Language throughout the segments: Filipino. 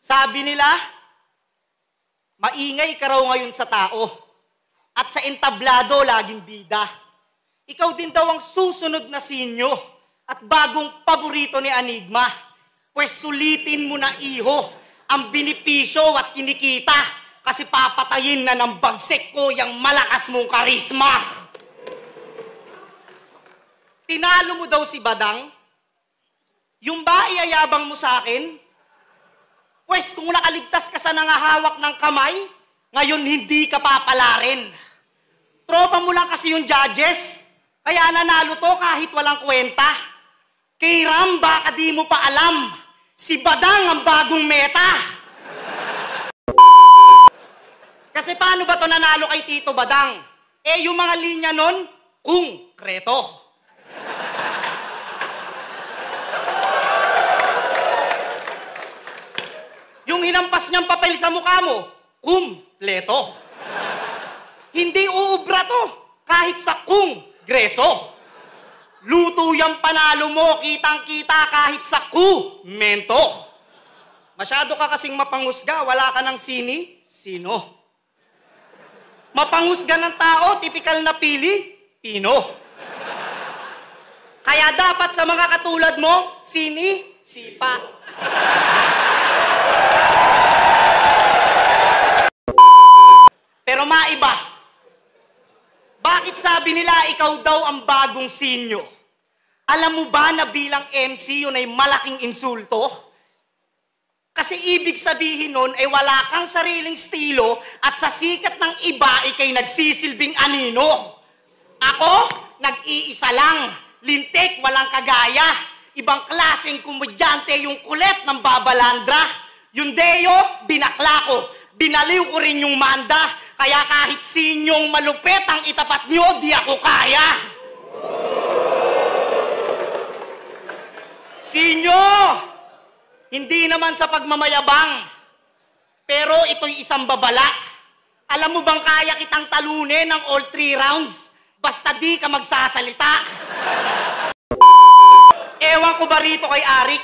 Sabi nila, maingay ka raw ngayon sa tao at sa entablado laging bida. Ikaw din daw ang susunod na sinyo at bagong paborito ni Enigma. Pwes sulitin mo na iho ang binipisyo at kinikita kasi papatayin na ng bagsik ko yung malakas mong karisma. Tinalo mo daw si Badang? Yung ba iayabang mo sa akin? Pwes kung nakaligtas ka sa nangahawak ng kamay, ngayon hindi ka papalarin. Tropa mo lang kasi yung judges, kaya nanalo to kahit walang kwenta. Kay Ram, baka di mo pa alam, si Badang ang bagong meta. Kasi paano ba to nanalo kay Tito Badang? Eh yung mga linya nun, konkreto. Yung hinampas niyang papel sa mukha mo, kumpleto. Hindi uubra to, kahit sa kongreso. Luto yung panalo mo, kitang-kita kahit sa kumento. Masyado ka kasing mapangusga, wala ka ng sino. Mapangusga ng tao, tipikal na Pilipino. Kaya dapat sa mga katulad mo, sipa. Pero maiba, bakit sabi nila ikaw daw ang bagong sinyo? Alam mo ba na bilang MC yun ay malaking insulto? Kasi ibig sabihin nun ay wala kang sariling estilo at sa sikat ng iba ikay nagsisilbing anino. Ako, nag-iisa lang, lintik, walang kagaya. Ibang klaseng komedyante yung kulit ng babalandra. Yung Deo, binakla ko. Binaliw ko rin yung Manda. Kaya kahit sinyong malupit ang itapat nyo, di ako kaya. Sinyo, hindi naman sa pagmamayabang. Pero ito'y isang babala. Alam mo bang kaya kitang talunin ng all 3 rounds? Basta di ka magsasalita. Ewan ko ba rito kay Arik?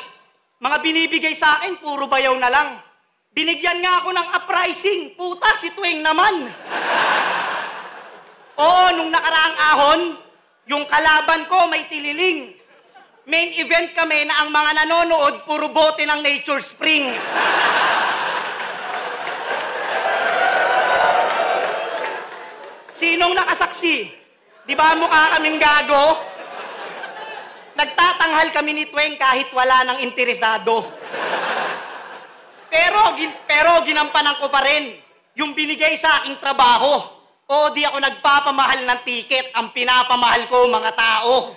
Mga binibigay sa akin, puro bayaw na lang. Binigyan nga ako ng uprising. Puta, si Tuwing naman. Oo, nung nakaraang ahon, yung kalaban ko may tililing. Main event kami na ang mga nanonood, puro bote ng Nature Spring. Sinong nakasaksi? Di ba mukha kaming gago? Nagtatanghal kami ni Tuwing kahit wala nang interesado. Pero ginampanan ko pa rin yung binigay sa aking trabaho. O di ako nagpapamahal ng tiket, ang pinapamahal ko mga tao.